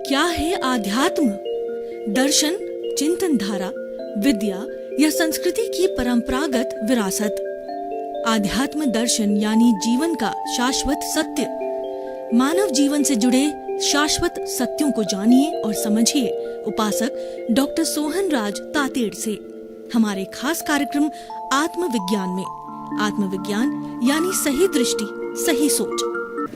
क्या है आध्यात्म? दर्शन, चिंतन धारा, विद्या या संस्कृति की परंपरागत विरासत। आध्यात्म दर्शन यानी जीवन का शाश्वत सत्य। मानव जीवन से जुड़े शाश्वत सत्यों को जानिए और समझिए उपासक डॉक्टर सोहन राज तातेड़ से हमारे खास कार्यक्रम आत्मविज्ञान में। आत्मविज्ञान यानी सही दृष्टि, सही सोच।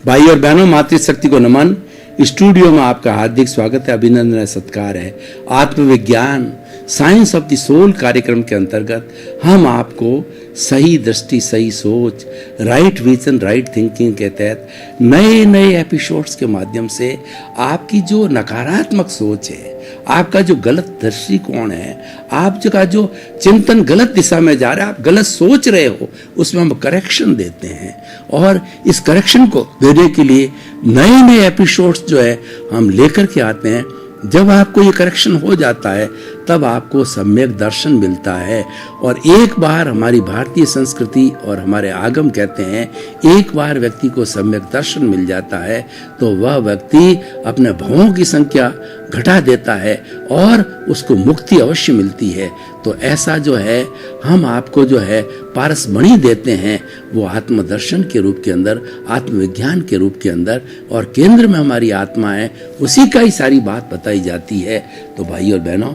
भाई और बहनों, मातृशक्ति को नमन। स्टूडियो में आपका हार्दिक स्वागत है, अभिनंदन है, सत्कार है। आत्मविज्ञान साइंस ऑफ द सोल कार्यक्रम के अंतर्गत हम आपको सही दृष्टि, सही सोच, राइट विजन, राइट थिंकिंग के तहत नए नए एपिसोड्स के माध्यम से आपकी जो नकारात्मक सोच है, आपका जो गलत दृष्टिकोण है, आपका जो चिंतन गलत दिशा में जा रहा है, आप गलत सोच रहे हो, उसमें हम करेक्शन देते हैं। और इस करेक्शन को देने के लिए नए नए एपिसोड्स जो है हम लेकर के आते हैं। जब आपको ये करेक्शन हो जाता है तब आपको सम्यक दर्शन मिलता है। और एक बार हमारी भारतीय संस्कृति और हमारे आगम कहते हैं, एक बार व्यक्ति को सम्यक दर्शन मिल जाता है तो वह व्यक्ति अपने भवों की संख्या घटा देता है और उसको मुक्ति अवश्य मिलती है। तो ऐसा जो है हम आपको जो है पारसमणि देते हैं, वो आत्मदर्शन के रूप के अंदर, आत्मविज्ञान के रूप के अंदर, और केंद्र में हमारी आत्मा है, उसी का ही सारी बात बताई जाती है। तो भाई और बहनों,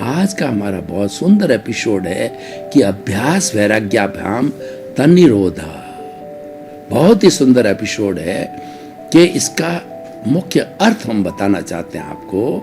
आज का हमारा बहुत सुंदर एपिसोड है कि अभ्यास वैराग्याभ्याम तन्निरोधा। बहुत ही सुंदर एपिसोड है कि इसका मुख्य अर्थ हम बताना चाहते हैं आपको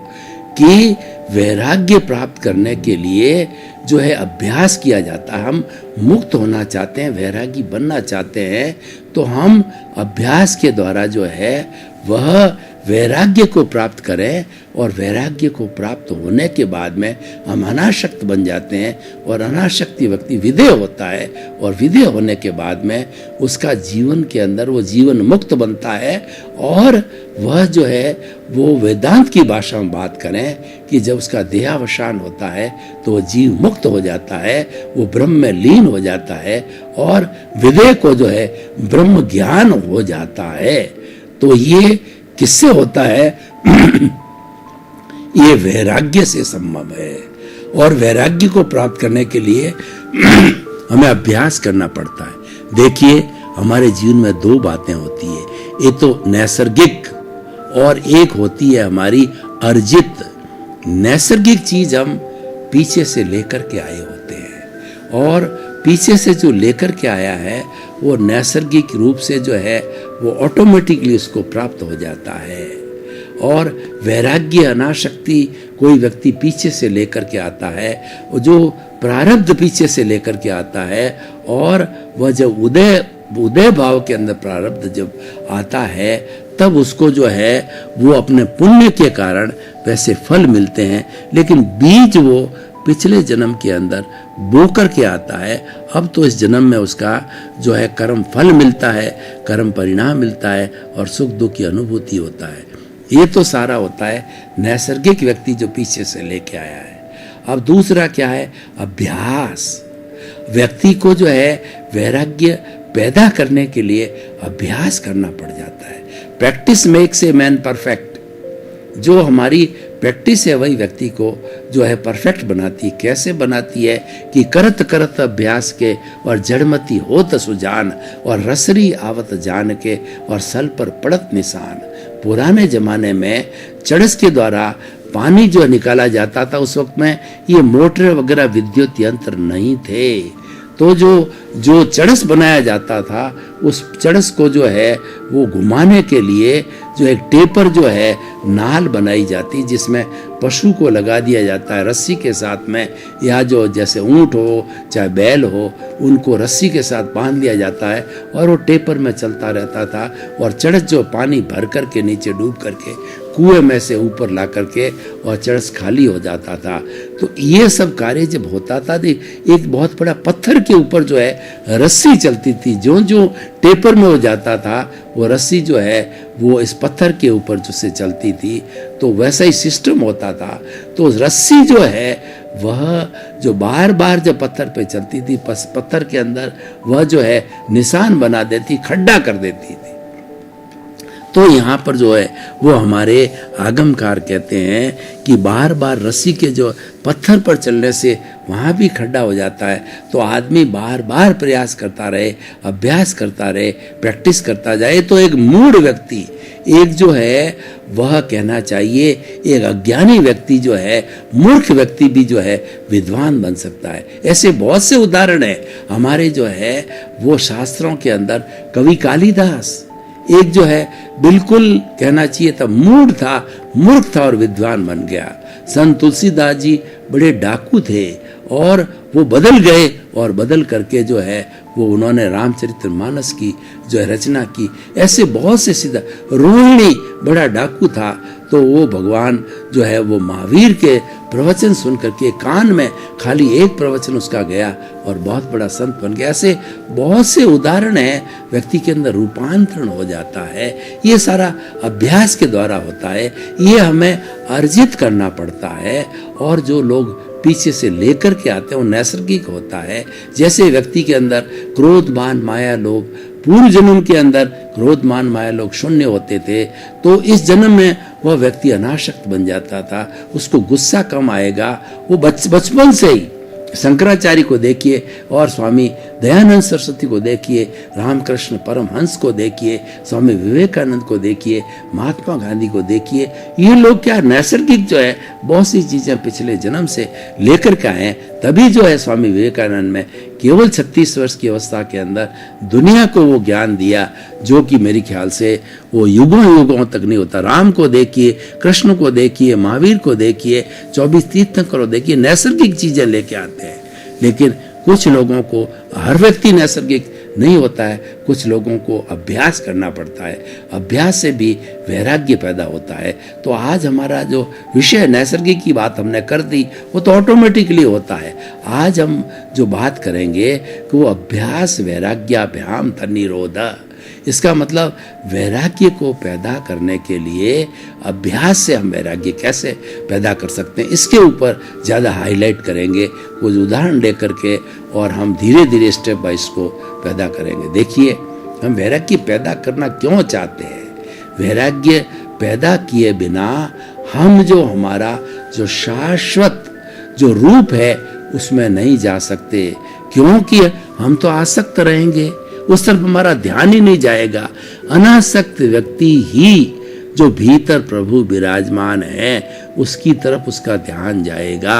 कि वैराग्य प्राप्त करने के लिए जो है अभ्यास किया जाता है। हम मुक्त होना चाहते हैं, वैरागी बनना चाहते हैं, तो हम अभ्यास के द्वारा जो है वह वैराग्य को प्राप्त करें। और वैराग्य को प्राप्त होने के बाद में हम अनासक्त बन जाते हैं, और अनासक्ति व्यक्ति विधेय होता है, और विधेय होने के बाद में उसका जीवन के अंदर वो जीवन मुक्त बनता है। और वह जो है वो वेदांत की भाषा में बात करें कि जब उसका देहावसान होता है तो वह जीव मुक्त हो जाता है, वो ब्रह्म में लीन हो जाता है, और विधेय को जो है ब्रह्म ज्ञान हो जाता है। तो ये किससे होता है? ये वैराग्य से संभव है। और वैराग्य को प्राप्त करने के लिए हमें अभ्यास करना पड़ता है। देखिए, हमारे जीवन में दो बातें होती है, एक तो नैसर्गिक और एक होती है हमारी अर्जित। नैसर्गिक चीज हम पीछे से लेकर के आए होते हैं, और पीछे से जो लेकर के आया है वो नैसर्गिक रूप से जो है वो ऑटोमेटिकली उसको प्राप्त हो जाता है। और वैराग्य, अनासक्ति कोई व्यक्ति पीछे से लेकर के आता है, जो प्रारब्ध पीछे से लेकर के आता है, और वह जब उदय भाव के अंदर प्रारब्ध जब आता है तब उसको जो है वो अपने पुण्य के कारण वैसे फल मिलते हैं, लेकिन बीज वो पिछले जन्म के अंदर बो करके आता है। अब तो इस जन्म में उसका जो है कर्म फल मिलता है, कर्म परिणाम मिलता है, और सुख दुख की अनुभूति होता है। ये तो सारा होता है नैसर्गिक व्यक्ति जो पीछे से लेके आया है। अब दूसरा क्या है? अभ्यास। व्यक्ति को जो है वैराग्य पैदा करने के लिए अभ्यास करना पड़ जाता है। Practice makes a man perfect. जो हमारी प्रैक्टिस है वही व्यक्ति को जो है परफेक्ट बनाती है। कैसे बनाती है? कि करत करत अभ्यास के और जड़मती होत सुजान, और रसरी आवत जान के, और सल पर पड़त निशान। पुराने जमाने में चड़स के द्वारा पानी जो निकाला जाता था, उस वक्त में ये मोटर वगैरह विद्युत यंत्र नहीं थे। तो जो चड़स बनाया जाता था, उस चड़स को जो है वो घुमाने के लिए जो एक टेपर जो है नाल बनाई जाती, जिसमें पशु को लगा दिया जाता है रस्सी के साथ में, या जो जैसे ऊंट हो चाहे बैल हो, उनको रस्सी के साथ बांध लिया जाता है, और वो टेपर में चलता रहता था। और चड़स जो पानी भर करके नीचे डूब करके कुएं में से ऊपर ला करके और चड़स खाली हो जाता था। तो ये सब कार्य जब होता था, एक बहुत बड़ा पत्थर के ऊपर जो है रस्सी चलती थी। जो जो टेपर में हो जाता था वो रस्सी जो है वो इस पत्थर के ऊपर जो से चलती थी, तो वैसा ही सिस्टम होता था। तो रस्सी जो है वह जो बार बार जब पत्थर पे चलती थी, पत्थर के अंदर वह जो है निशान बना देती, खड्डा कर देती थी। तो यहाँ पर जो है वो हमारे आगमकार कहते हैं कि बार बार रस्सी के जो पत्थर पर चलने से वहाँ भी खड्डा हो जाता है। तो आदमी बार बार प्रयास करता रहे, अभ्यास करता रहे, प्रैक्टिस करता जाए, तो एक मूढ़ व्यक्ति, एक जो है वह कहना चाहिए एक अज्ञानी व्यक्ति जो है, मूर्ख व्यक्ति भी जो है विद्वान बन सकता है। ऐसे बहुत से उदाहरण है हमारे जो है वो शास्त्रों के अंदर। कवि कालिदास एक जो है बिल्कुल कहना चाहिए था मूढ़ था, मूर्ख था और विद्वान बन गया। संत तुलसीदास जी बड़े डाकू थे और वो बदल गए, और बदल करके जो है वो उन्होंने रामचरितमानस की जो है रचना की। ऐसे बहुत से सीधा, रोहिणी बड़ा डाकू था, तो वो भगवान जो है वो महावीर के प्रवचन सुन करके कान में खाली एक प्रवचन उसका गया और बहुत बड़ा संत बन गया। ऐसे बहुत से उदाहरण हैं, व्यक्ति के अंदर रूपांतरण हो जाता है। ये सारा अभ्यास के द्वारा होता है, ये हमें अर्जित करना पड़ता है। और जो लोग पीछे से लेकर के आते हैं वो नैसर्गिक होता है। जैसे व्यक्ति के अंदर क्रोध मान माया लोभ, पूर्व जन्म के अंदर क्रोध मान माया लोग शून्य होते थे, तो इस जन्म में वह व्यक्ति अनासक्त बन जाता था, उसको गुस्सा कम आएगा। वो बचपन से ही शंकराचार्य को देखिए और स्वामी दयानंद सरस्वती को देखिए, रामकृष्ण परमहंस को देखिए, स्वामी विवेकानंद को देखिए, महात्मा गांधी को देखिए। ये लोग क्या नैसर्गिक जो है बहुत सी चीजें पिछले जन्म से लेकर के आए, तभी जो है स्वामी विवेकानंद में केवल 36 वर्ष की अवस्था के अंदर दुनिया को वो ज्ञान दिया जो कि मेरे ख्याल से वो युगों युगों तक नहीं होता। राम को देखिए, कृष्ण को देखिए, महावीर को देखिए, 24 तीर्थंकर को देखिए, नैसर्गिक चीजें लेके आते हैं। लेकिन कुछ लोगों को, हर व्यक्ति नैसर्गिक नहीं होता है, कुछ लोगों को अभ्यास करना पड़ता है, अभ्यास से भी वैराग्य पैदा होता है। तो आज हमारा जो विषय नैसर्गिक की बात हमने कर दी, वो तो ऑटोमेटिकली होता है। आज हम जो बात करेंगे कि वो अभ्यास वैराग्याभ्याम तन्निरोध, इसका मतलब वैराग्य को पैदा करने के लिए अभ्यास से हम वैराग्य कैसे पैदा कर सकते हैं, इसके ऊपर ज़्यादा हाईलाइट करेंगे, कुछ उदाहरण लेकर के, और हम धीरे धीरे स्टेप बाय इसको पैदा करेंगे। देखिए, हम वैराग्य पैदा करना क्यों चाहते हैं? वैराग्य पैदा किए बिना हम जो हमारा जो शाश्वत जो रूप है उसमें नहीं जा सकते, क्योंकि हम तो आसक्त रहेंगे, उस तरफ हमारा ध्यान ही नहीं जाएगा। अनासक्त व्यक्ति ही जो भीतर प्रभु विराजमान है उसकी तरफ उसका ध्यान जाएगा।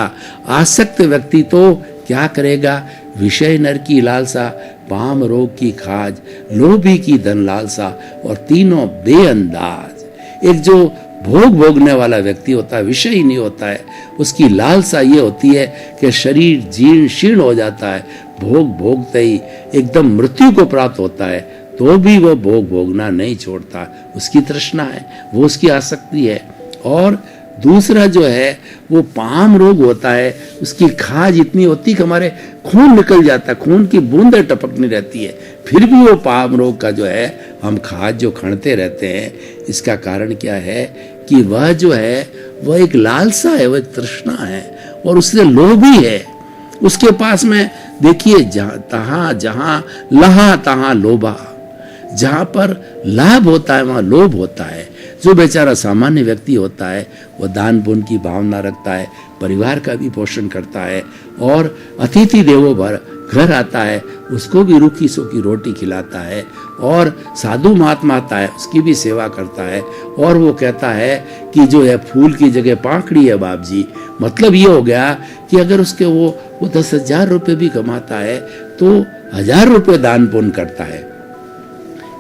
आसक्त व्यक्ति तो क्या करेगा? विषय नर की लालसा, पाम रोग की खाज, लोभी की धन लालसा और तीनों बेअंदाज। एक जो भोग भोगने वाला व्यक्ति होता है, विषय ही नहीं होता है, उसकी लालसा ये होती है कि शरीर जीर्ण शीर्ण हो जाता है, भोग भोगते ही एकदम मृत्यु को प्राप्त होता है, तो भी वह भोग भोगना नहीं छोड़ता। उसकी तृष्णा है, वो उसकी आसक्ति है। और दूसरा जो है वो पाम रोग होता है, उसकी खाज इतनी होती है कि हमारे खून निकल जाता है, खून की बूंदें टपकनी रहती है, फिर भी वो पाम रोग का जो है हम खाज जो खणते रहते हैं। इसका कारण क्या है कि वह जो है वह एक लालसा है, वह एक तृष्णा है, और उससे लोभी है। उसके पास में देखिए, जहां लहा तहां लोभा, जहां पर लाभ होता है वहां लोभ होता है। जो बेचारा सामान्य व्यक्ति होता है वो दान पुण्य की भावना रखता है, परिवार का भी पोषण करता है, और अतिथि देवो भव घर आता है उसको भी रूखी सूखी रोटी खिलाता है, और साधु महात्मा आता है उसकी भी सेवा करता है, और वो कहता है कि जो है फूल की जगह पाखड़ी है बाप जी। मतलब ये हो गया कि अगर उसके वो 10,000 रुपये भी कमाता है तो 1000 रुपये दान पुण्य करता है,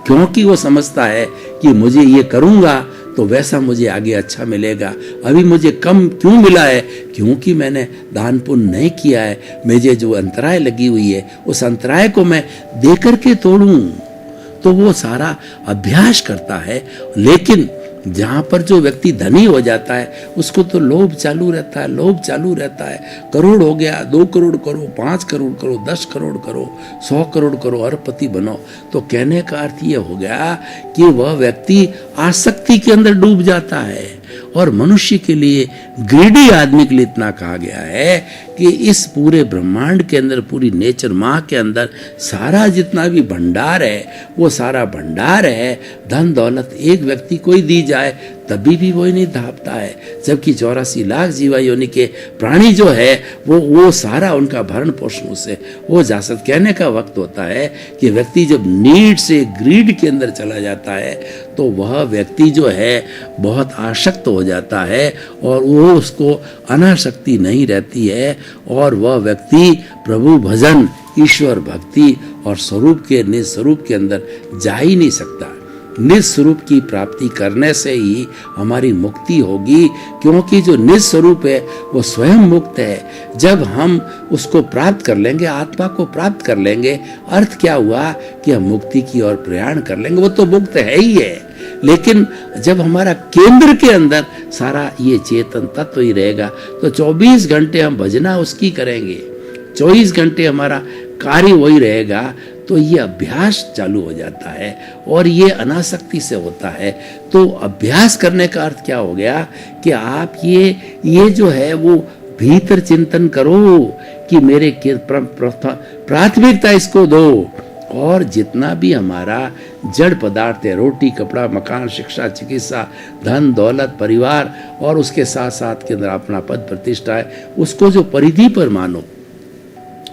क्योंकि वो समझता है कि मुझे ये करूंगा तो वैसा मुझे आगे अच्छा मिलेगा। अभी मुझे कम क्यों मिला है? क्योंकि मैंने दान पुण्य नहीं किया है। मुझे जो अंतराय लगी हुई है उस अंतराय को मैं दे करके तोड़ूं, तो वो सारा अभ्यास करता है। लेकिन जहां पर जो व्यक्ति धनी हो जाता है उसको तो लोभ चालू रहता है, लोभ चालू रहता है। करोड़ हो गया, 2 करोड़ करो, 5 करोड़ करो, 10 करोड़ करो, 100 करोड़ करो, अरबपति बनो। तो कहने का अर्थ ये हो गया कि वह व्यक्ति आसक्ति के अंदर डूब जाता है, और मनुष्य के लिए, ग्रीडी आदमी के लिए इतना कहा गया है कि इस पूरे ब्रह्मांड के अंदर, पूरी नेचर माँ के अंदर सारा जितना भी भंडार है, वो सारा भंडार है, धन दौलत एक व्यक्ति को ही दी जाए तभी भी वही नहीं धापता है, जबकि 84 लाख जीवा योनि के प्राणी जो है वो सारा उनका भरण पोषण उससे हो जा सकता। कहने का वक्त होता है कि व्यक्ति जब नीड से ग्रीड के अंदर चला जाता है तो वह व्यक्ति जो है बहुत आसक्त हो जाता है और वो उसको अनासक्ति नहीं रहती है और वह व्यक्ति प्रभु भजन, ईश्वर भक्ति और स्वरूप के निज स्वरूप के अंदर जा ही नहीं सकता। निज स्वरूप की प्राप्ति करने से ही हमारी मुक्ति होगी, क्योंकि जो निज स्वरूप है वो स्वयं मुक्त है। जब हम उसको प्राप्त कर लेंगे, आत्मा को प्राप्त कर लेंगे, अर्थ क्या हुआ कि हम मुक्ति की ओर प्रयाण कर लेंगे। वो तो मुक्त है ही है, लेकिन जब हमारा केंद्र के अंदर सारा ये चेतन तत्व ही रहेगा तो 24 घंटे हम भजना उसकी करेंगे, 24 घंटे हमारा कार्य वही रहेगा, तो ये अभ्यास चालू हो जाता है और ये अनासक्ति से होता है। तो अभ्यास करने का अर्थ क्या हो गया कि आप ये जो है वो भीतर चिंतन करो कि मेरे प्राथमिकता इसको दो, और जितना भी हमारा जड़ पदार्थ है, रोटी कपड़ा मकान शिक्षा चिकित्सा धन दौलत परिवार और उसके साथ साथ के अंदर अपना पद प्रतिष्ठा है, उसको जो परिधि पर मानो।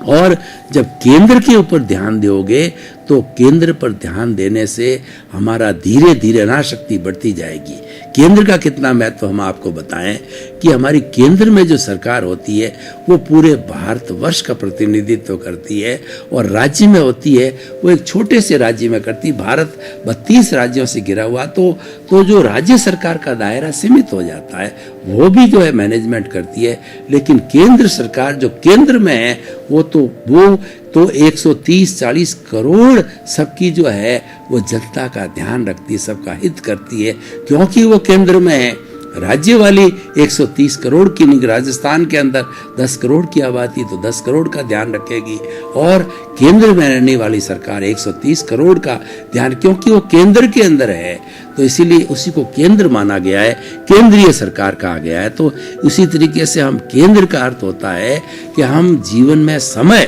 और जब केंद्र के ऊपर ध्यान दोगे तो केंद्र पर ध्यान देने से हमारा धीरे धीरे अनासक्ति बढ़ती जाएगी। केंद्र का कितना महत्व हम आपको बताएं कि हमारी केंद्र में जो सरकार होती है वो पूरे भारतवर्ष का प्रतिनिधित्व करती है, और राज्य में होती है वो एक छोटे से राज्य में करती। भारत 32 राज्यों से घिरा हुआ, तो जो राज्य सरकार का दायरा सीमित हो जाता है, वो भी जो है मैनेजमेंट करती है। लेकिन केंद्र सरकार जो केंद्र में है वो तो 130-40 करोड़ सबकी जो है वो जनता का ध्यान रखती है, सबका हित करती है, क्योंकि वो केंद्र में है। राज्य वाली 130 करोड़ की नहीं, राजस्थान के अंदर 10 करोड़ की आबादी तो 10 करोड़ का ध्यान रखेगी, और केंद्र में रहने वाली सरकार 130 करोड़ का ध्यान, क्योंकि वो केंद्र के अंदर है तो इसीलिए उसी को केंद्र माना गया है, केंद्रीय सरकार कहा गया है। तो उसी तरीके से हम केंद्र का अर्थ होता है कि हम जीवन में समय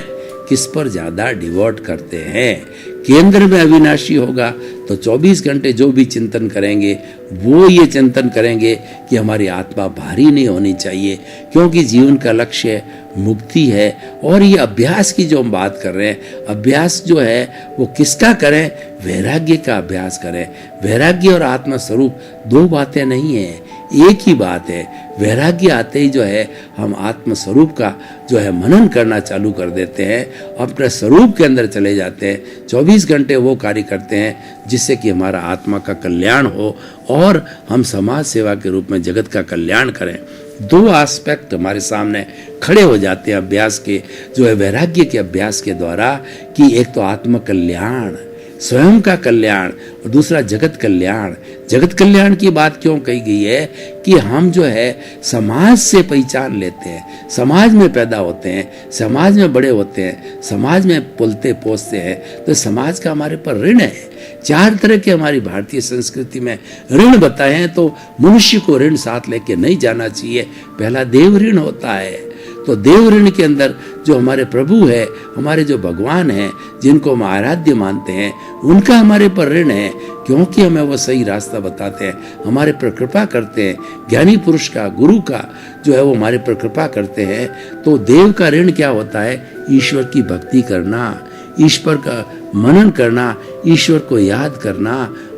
किस पर ज्यादा डिवोट करते हैं। केंद्र में अविनाशी होगा तो 24 घंटे जो भी चिंतन करेंगे वो ये चिंतन करेंगे कि हमारी आत्मा भारी नहीं होनी चाहिए, क्योंकि जीवन का लक्ष्य मुक्ति है। और ये अभ्यास की जो हम बात कर रहे हैं, अभ्यास जो है वो किसका करें? वैराग्य का अभ्यास करें। वैराग्य और आत्मा स्वरूप दो बातें नहीं है, एक ही बात है। वैराग्य आते ही जो है हम आत्म स्वरूप का जो है मनन करना चालू कर देते हैं, अपने स्वरूप के अंदर चले जाते हैं, 24 घंटे वो कार्य करते हैं जिससे कि हमारा आत्मा का कल्याण हो और हम समाज सेवा के रूप में जगत का कल्याण करें। दो एस्पेक्ट हमारे सामने खड़े हो जाते हैं अभ्यास के, जो है वैराग्य के अभ्यास के द्वारा, कि एक तो आत्म कल्याण, स्वयं का कल्याण, और दूसरा जगत कल्याण। जगत कल्याण की बात क्यों कही गई है कि हम जो है समाज से पहचान लेते हैं, समाज में पैदा होते हैं, समाज में बड़े होते हैं, समाज में पलते पोसते हैं, तो समाज का हमारे पर ऋण है। 4 तरह के हमारी भारतीय संस्कृति में ऋण बताए हैं, तो मनुष्य को ऋण साथ लेके नहीं जाना चाहिए। पहला देव ऋण होता है, तो देव ऋण के अंदर जो हमारे प्रभु है, हमारे जो भगवान हैं, जिनको हम आराध्य मानते हैं, उनका हमारे पर ऋण है, क्योंकि हमें वो सही रास्ता बताते हैं, हमारे पर कृपा करते हैं। ज्ञानी पुरुष का, गुरु का जो है वो हमारे पर कृपा करते हैं। तो देव का ऋण क्या होता है? ईश्वर की भक्ति करना, ईश्वर का मनन करना, ईश्वर को याद करना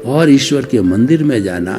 और ईश्वर के मंदिर में जाना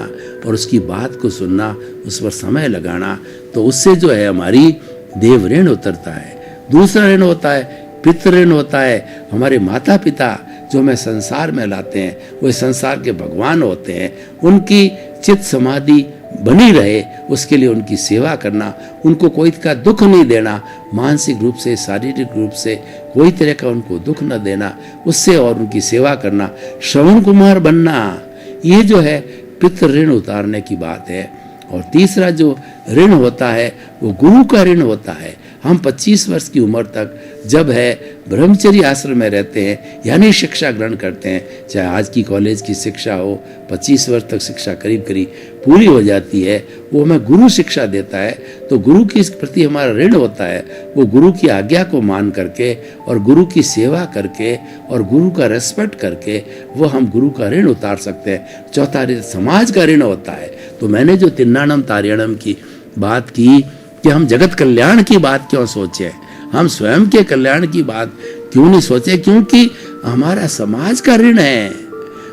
और उसकी बात को सुनना, उस पर समय लगाना, तो उससे जो है हमारी देव ऋण उतरता है। दूसरा ऋण होता है पितृ ऋण होता है। हमारे माता पिता जो हमें संसार में लाते हैं, वो संसार के भगवान होते हैं, उनकी चित्त समाधि बनी रहे उसके लिए उनकी सेवा करना, उनको कोई का दुख नहीं देना, मानसिक रूप से शारीरिक रूप से कोई तरह का उनको दुख न देना, उससे और उनकी सेवा करना, श्रवण कुमार बनना, ये जो है पितृ ऋण उतारने की बात है। और तीसरा जो ऋण होता है वो गुरु का ऋण होता है। हम 25 वर्ष की उम्र तक जब है ब्रह्मचर्य आश्रम में रहते हैं, यानी शिक्षा ग्रहण करते हैं, चाहे आज की कॉलेज की शिक्षा हो, 25 वर्ष तक शिक्षा करीब करीब पूरी हो जाती है, वो हमें गुरु शिक्षा देता है। तो गुरु के प्रति हमारा ऋण होता है, वो गुरु की आज्ञा को मान करके और गुरु की सेवा करके और गुरु का रेस्पेक्ट करके वो हम गुरु का ऋण उतार सकते हैं। चौथा ऋण समाज का ऋण होता है। तो मैंने जो तिन्नाणम तारिणम की बात की कि हम जगत कल्याण की बात क्यों सोचें, हम स्वयं के कल्याण की बात क्यों नहीं सोचे, क्योंकि हमारा समाज का ऋण है।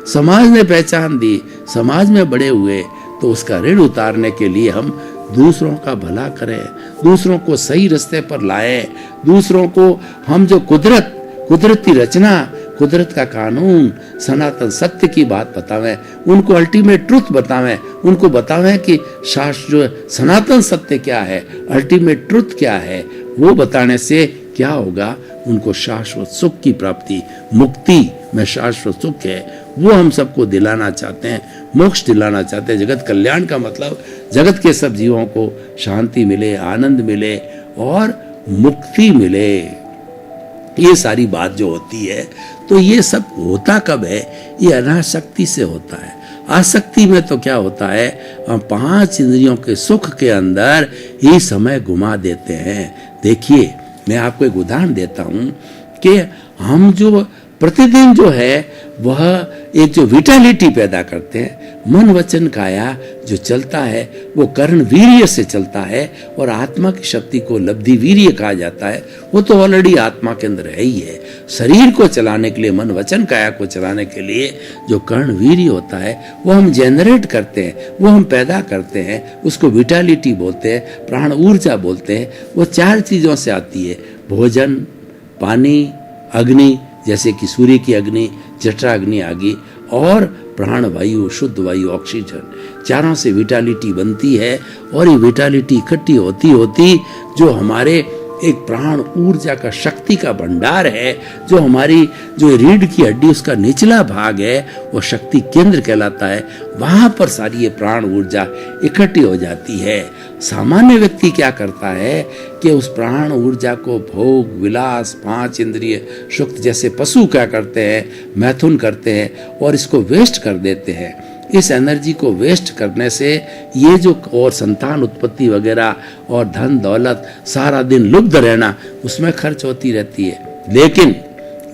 समाज ने पहचान दी, समाज में बड़े हुए, तो उसका ऋण उतारने के लिए हम दूसरों का भला करें, दूसरों को सही रास्ते पर लाएं, दूसरों को हम जो कुदरती रचना, कुदरत का कानून, सनातन सत्य की बात बतावें, उनको अल्टीमेट ट्रुथ बतावें, उनको बतावें कि शास्त्र जो सनातन सत्य क्या है, अल्टीमेट ट्रुथ क्या है, वो बताने से क्या होगा, उनको शाश्वत सुख की प्राप्ति, मुक्ति में शाश्वत सुख है, वो हम सबको दिलाना चाहते हैं, मोक्ष दिलाना चाहते हैं। जगत कल्याण का मतलब जगत के सब जीवों को शांति मिले, आनंद मिले और मुक्ति मिले। ये सारी बात जो होती है, तो ये सब होता कब है? ये अनासक्ति से होता है। आसक्ति में तो क्या होता है, हम 5 इंद्रियों के सुख के अंदर ही समय गुमा देते हैं। देखिए, मैं आपको एक उदाहरण देता हूं कि हम जो प्रतिदिन जो है वह एक जो विटालिटी पैदा करते हैं, मन वचन काया जो चलता है वो कर्ण वीर्य से चलता है, और आत्मा की शक्ति को लब्धि वीर्य कहा जाता है। वो तो ऑलरेडी आत्मा के अंदर है ही है। शरीर को चलाने के लिए, मन वचन काया को चलाने के लिए जो कर्ण वीर्य होता है वो हम जनरेट करते हैं, वो हम पैदा करते हैं, उसको विटालिटी बोलते हैं, प्राण ऊर्जा बोलते हैं। वो 4 चीजों से आती है, भोजन, पानी, अग्नि, जैसे कि सूर्य की अग्नि, जठराग्नि आदि, और प्राण वायु, शुद्ध वायु, ऑक्सीजन, चारों से विटालिटी बनती है। और ये विटालिटी इकट्ठी होती होती जो हमारे एक प्राण ऊर्जा का शक्ति का भंडार है, जो हमारी जो रीढ़ की हड्डी उसका निचला भाग है वो शक्ति केंद्र कहलाता है। वहां पर सारी ये प्राण ऊर्जा इकट्ठी हो जाती है। सामान्य व्यक्ति क्या करता है कि उस प्राण ऊर्जा को भोग विलास, 5 इंद्रिय सुख जैसे पशु क्या करते हैं, मैथुन करते हैं और इसको वेस्ट कर देते हैं। इस एनर्जी को वेस्ट करने से ये जो और संतान उत्पत्ति वगैरह और धन दौलत सारा दिन लुप्त रहना उसमें खर्च होती रहती है। लेकिन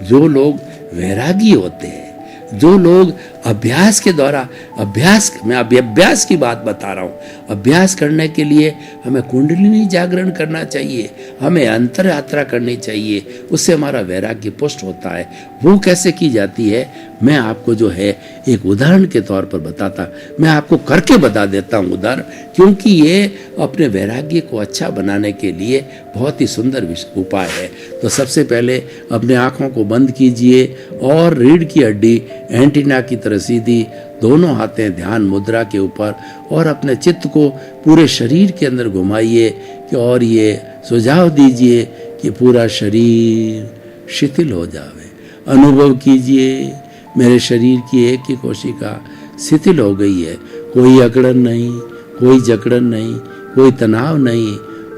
जो लोग वैरागी होते हैं, जो लोग अभ्यास के द्वारा, मैं अभ्यास की बात बता रहा हूँ, अभ्यास करने के लिए हमें कुंडलिनी जागरण करना चाहिए, हमें अंतर यात्रा करनी चाहिए, उससे हमारा वैराग्य पुष्ट होता है। वो कैसे की जाती है, मैं आपको जो है एक उदाहरण के तौर पर बताता, मैं आपको करके बता देता हूँ उदाहरण, क्योंकि ये अपने वैराग्य को अच्छा बनाने के लिए बहुत ही सुंदर उपाय है। तो सबसे पहले अपने आँखों को बंद कीजिए और रीढ़ की हड्डी एंटीना की तरह सीधी, दोनों हाथें ध्यान मुद्रा के ऊपर, और अपने चित्त को पूरे शरीर के अंदर घुमाइए कि और ये सुझाव दीजिए कि पूरा शरीर शिथिल हो जावे। अनुभव कीजिए मेरे शरीर की एक ही कोशिका शिथिल हो गई है, कोई अकड़न नहीं, कोई जकड़न नहीं, कोई तनाव नहीं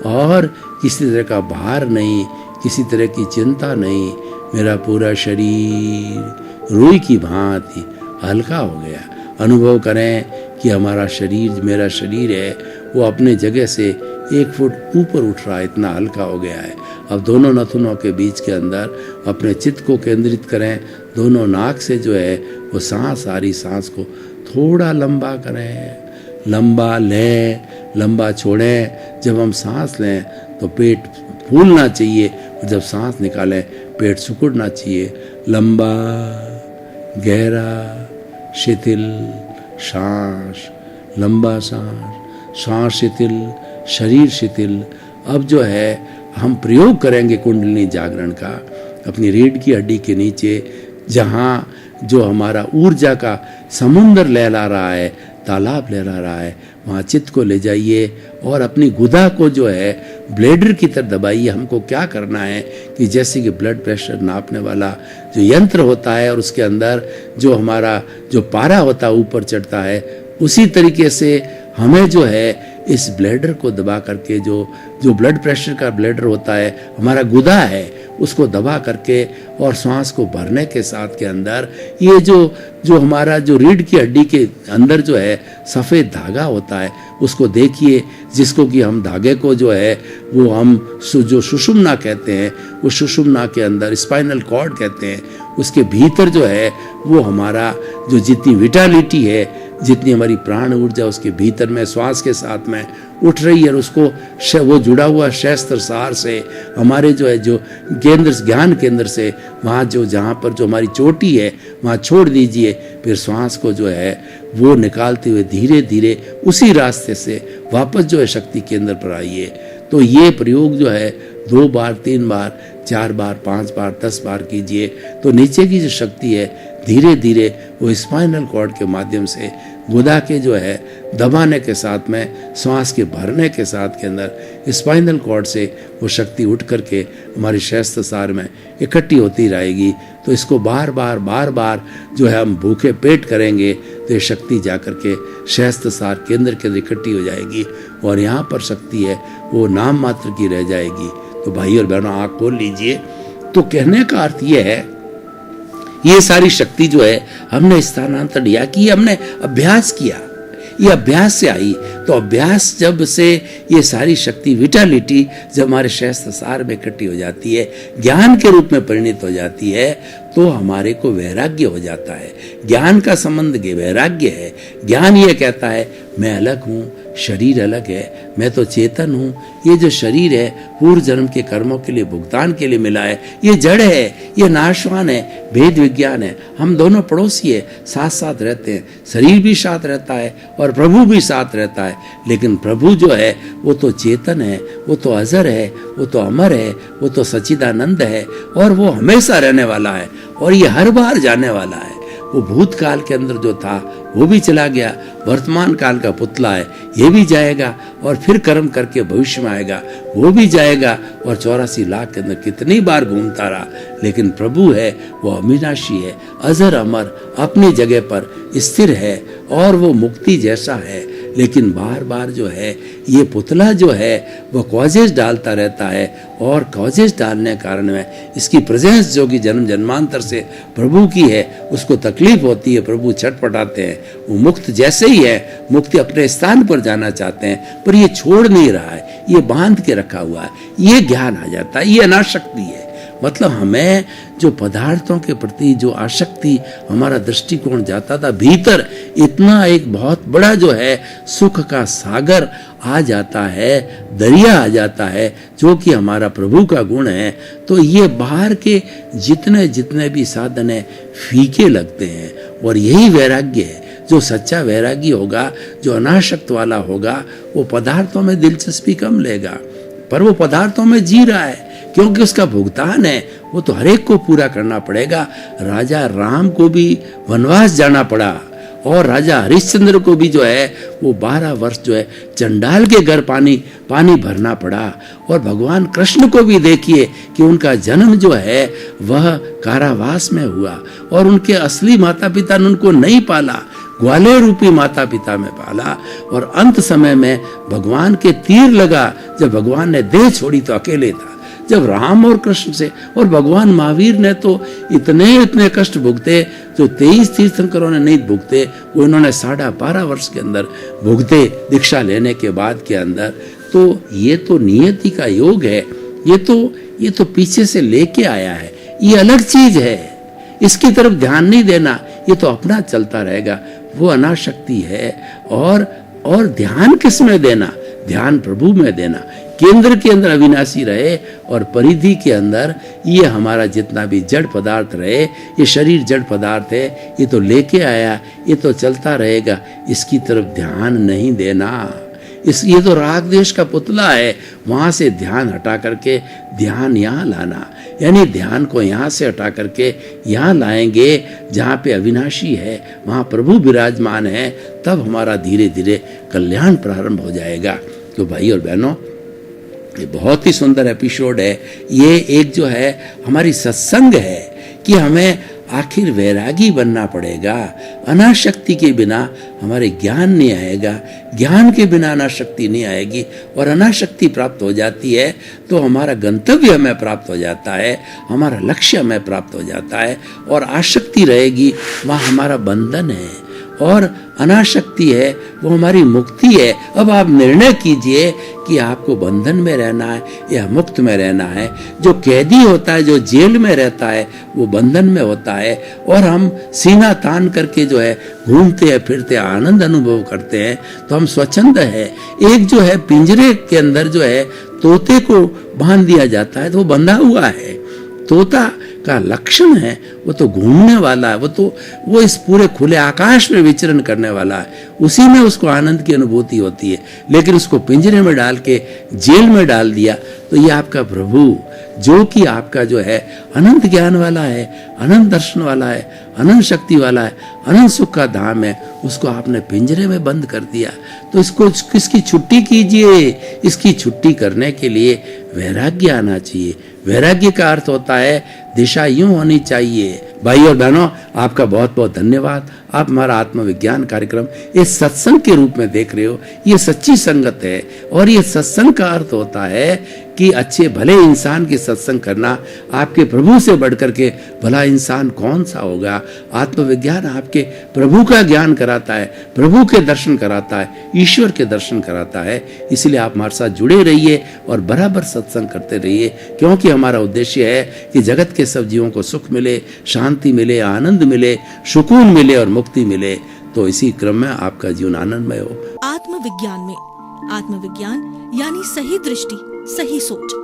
और किसी तरह का भार नहीं, किसी तरह की चिंता नहीं। मेरा पूरा शरीर रुई की भांति हल्का हो गया। अनुभव करें कि हमारा शरीर, मेरा शरीर है वो अपने जगह से 1 फुट ऊपर उठ रहा है, इतना हल्का हो गया है। अब दोनों नथुनों के बीच के अंदर अपने चित्त को केंद्रित करें, दोनों नाक से जो है वो सांस, सारी सांस को थोड़ा लंबा करें, लंबा लें, लंबा छोड़ें। जब हम सांस लें तो पेट फूलना चाहिए, जब सांस निकालें पेट सिकुड़ना चाहिए। लंबा, गहरा, शिथिल सांस, लंबा सांस, सांस शिथिल, शरीर शिथिल। अब जो है हम प्रयोग करेंगे कुंडलिनी जागरण का अपनी रीढ़ की हड्डी के नीचे, जहाँ जो हमारा ऊर्जा का समुंदर लहरा रहा है, तालाब लहरा रहा है, वहाँ चित्त को ले जाइए और अपनी गुदा को जो है ब्लेडर की तरह दबाइए। हमको क्या करना है कि जैसे कि ब्लड प्रेशर नापने वाला जो यंत्र होता है और उसके अंदर जो हमारा जो पारा होता है ऊपर चढ़ता है, उसी तरीके से हमें जो है इस ब्लैडर को दबा करके जो ब्लड प्रेशर का ब्लैडर होता है, हमारा गुदा है, उसको दबा करके और सांस को भरने के साथ के अंदर ये जो हमारा जो रीढ़ की हड्डी के अंदर जो है सफ़ेद धागा होता है, उसको देखिए, जिसको कि हम धागे को जो है वो हम जो सुषुम्ना कहते हैं, वो सुषुम्ना के अंदर स्पाइनल कॉर्ड कहते हैं, उसके भीतर जो है वो हमारा जो जितनी विटालिटी है, जितनी हमारी प्राण ऊर्जा उसके भीतर में श्वास के साथ में उठ रही है, और उसको वो जुड़ा हुआ शस्त्र सार से हमारे जो है जो केंद्र ज्ञान केंद्र से वहाँ जहाँ पर जो हमारी चोटी है वहाँ छोड़ दीजिए, फिर श्वास को जो है वो निकालते हुए धीरे धीरे उसी रास्ते से वापस जो है शक्ति केंद्र पर आइए। तो ये प्रयोग जो है 2 बार 3 बार 4 बार 5 बार 10 बार कीजिए, तो नीचे की जो शक्ति है धीरे धीरे वो स्पाइनल कॉर्ड के माध्यम से गुदा के जो है दबाने के साथ में सांस के भरने के साथ के अंदर स्पाइनल कॉर्ड से वो शक्ति उठ करके हमारी शस्त्र सार में इकट्ठी होती रहेगी। तो इसको बार बार जो है हम भूखे पेट करेंगे तो ये शक्ति जा करके शस्त्र सार केंद्र के अंदर इकट्ठी हो जाएगी, और यहाँ पर शक्ति है वो नाम मात्र की रह जाएगी। तो भाई और बहनों, आँख खोल लीजिए। तो कहने का अर्थ ये है, ये सारी शक्ति जो है हमने स्थानांतरण किया कि हमने अभ्यास किया, ये अभ्यास से आई। तो अभ्यास जब से ये सारी शक्ति विटालिटी जब हमारे शस्त्र सार में इकट्ठी हो जाती है, ज्ञान के रूप में परिणित हो जाती है, तो हमारे को वैराग्य हो जाता है। ज्ञान का संबंध वैराग्य है। ज्ञान ये कहता है मैं अलग हूँ, शरीर अलग है, मैं तो चेतन हूँ, ये जो शरीर है पूर्व जन्म के कर्मों के लिए भुगतान के लिए मिला है, ये जड़ है, ये नाशवान है, भेद विज्ञान है, हम दोनों पड़ोसी है, साथ साथ रहते हैं, शरीर भी साथ रहता है और प्रभु भी साथ रहता है। लेकिन प्रभु जो है वो तो चेतन है, वो तो अजर है, वो तो अमर है, वो तो सच्चिदानंद है, और वो हमेशा रहने वाला है, और ये हर बार जाने वाला है। वो भूतकाल के अंदर जो था वो भी चला गया, वर्तमान काल का पुतला है, ये भी जाएगा, और फिर कर्म करके भविष्य में आएगा, वो भी जाएगा, और 84 लाख के अंदर कितनी बार घूमता रहा। लेकिन प्रभु है वो अविनाशी है, अजर अमर, अपनी जगह पर स्थिर है, और वो मुक्ति जैसा है। लेकिन बार बार जो है ये पुतला जो है वो कॉजेज डालता रहता है, और कॉजेज डालने के कारण में इसकी प्रेजेंस जो कि जन्म जन्मांतर से प्रभु की है उसको तकलीफ होती है, प्रभु छटपटाते हैं। वो मुक्त जैसे ही है, मुक्ति अपने स्थान पर जाना चाहते हैं, पर ये छोड़ नहीं रहा है, ये बांध के रखा हुआ है। ये ज्ञान आ जाता है, ये अनाशक्ति है। मतलब हमें जो पदार्थों के प्रति जो आसक्ति हमारा दृष्टिकोण जाता था, भीतर इतना एक बहुत बड़ा जो है सुख का सागर आ जाता है, दरिया आ जाता है, जो कि हमारा प्रभु का गुण है। तो ये बाहर के जितने जितने भी साधन है फीके लगते हैं, और यही वैराग्य है। जो सच्चा वैरागी होगा, जो अनासक्त वाला होगा, वो पदार्थों में दिलचस्पी कम लेगा, पर वो पदार्थों में जी रहा है क्योंकि उसका भुगतान है, वो तो हर एक को पूरा करना पड़ेगा। राजा राम को भी वनवास जाना पड़ा, और राजा हरिश्चंद्र को भी जो है वो 12 वर्ष जो है चंडाल के घर पानी भरना पड़ा। और भगवान कृष्ण को भी देखिए कि उनका जन्म जो है वह कारावास में हुआ, और उनके असली माता पिता ने उनको नहीं पाला, ग्वाले रूपी माता पिता में पाला। और अंत समय में भगवान के तीर लगा, जब भगवान ने देह छोड़ी तो अकेले था। जब राम और कृष्ण से, और भगवान महावीर ने तो इतने कष्ट भुगते जो 23 तीर्थंकरों ने नहीं भुगते, वो इन्होंने 12.5 वर्ष के अंदर भुगते दीक्षा लेने के बाद के अंदर। तो ये तो नियति का योग है, ये तो पीछे से लेके आया है, ये अलग चीज है, इसकी तरफ ध्यान नहीं देना, ये तो अपना चलता रहेगा, वो अनाशक्ति है। और ध्यान किस में देना? ध्यान प्रभु में देना, केंद्र के अंदर अविनाशी रहे, और परिधि के अंदर ये हमारा जितना भी जड़ पदार्थ रहे, ये शरीर जड़ पदार्थ है, ये तो लेके आया, ये तो चलता रहेगा, इसकी तरफ ध्यान नहीं देना। ये तो राग देश का पुतला है, वहां से ध्यान हटा करके ध्यान यहाँ लाना, यानी ध्यान को यहाँ से हटा करके यहाँ लाएंगे जहाँ पे अविनाशी है, वहाँ प्रभु विराजमान है, तब हमारा धीरे धीरे कल्याण प्रारंभ हो जाएगा। तो भाई और बहनों, ये बहुत ही सुंदर एपिसोड है। ये एक जो है हमारी सत्संग है कि हमें आखिर वैरागी बनना पड़ेगा। अनाशक्ति के बिना हमारे ज्ञान नहीं आएगा, ज्ञान के बिना अनाशक्ति नहीं आएगी, और अनाशक्ति प्राप्त हो जाती है तो हमारा गंतव्य हमें प्राप्त हो जाता है, हमारा लक्ष्य हमें प्राप्त हो जाता है। और आसक्ति रहेगी वहाँ हमारा बंधन है, और अनाशक्ति है वो हमारी मुक्ति है। अब आप निर्णय कीजिए कि आपको बंधन में रहना है या मुक्त में रहना है। जो कैदी होता है, जो जेल में रहता है, वो बंधन में होता है, और हम सीना तान करके जो है घूमते हैं फिरते आनंद अनुभव करते हैं, तो हम स्वच्छंद है। एक जो है पिंजरे के अंदर जो है तोते को बांध दिया जाता है तो वो बंधा हुआ है। तोता का लक्षण है वो तो घूमने वाला है, वो इस पूरे खुले आकाश में विचरण करने वाला है, उसी में उसको आनंद की अनुभूति होती है। लेकिन उसको पिंजरे में डाल के जेल में डाल दिया तो ये आपका प्रभु जो कि आपका जो है अनंत ज्ञान वाला है, अनंत दर्शन वाला है, अनंत शक्ति वाला है, अनंत सुख का धाम है, उसको आपने पिंजरे में बंद कर दिया। तो इसकी छुट्टी कीजिए। इसकी छुट्टी करने के लिए वैराग्य आना चाहिए। वैराग्य का अर्थ होता है दिशा यूं होनी चाहिए। भाई और बहनों, आपका बहुत बहुत धन्यवाद। आप हमारा आत्मविज्ञान कार्यक्रम इस सत्संग के रूप में देख रहे हो। ये सच्ची संगत है, और ये सत्संग का अर्थ होता है कि अच्छे भले इंसान की सत्संग करना। आपके प्रभु से बढ़कर के भला इंसान कौन सा होगा। आत्मविज्ञान आपके प्रभु का ज्ञान कराता है, प्रभु के दर्शन कराता है, ईश्वर के दर्शन कराता है। इसलिए आप हमारे साथ जुड़े रहिए और बराबर सत्संग करते रहिए, क्योंकि हमारा उद्देश्य है कि जगत के सब जीवों को सुख मिले, शांति मिले, आनंद मिले, सुकून मिले और मुक्ति मिले। तो इसी क्रम में आपका जीवन आनंदमय हो। आत्मविज्ञान में आत्मविज्ञान यानी सही दृष्टि, सही सोच।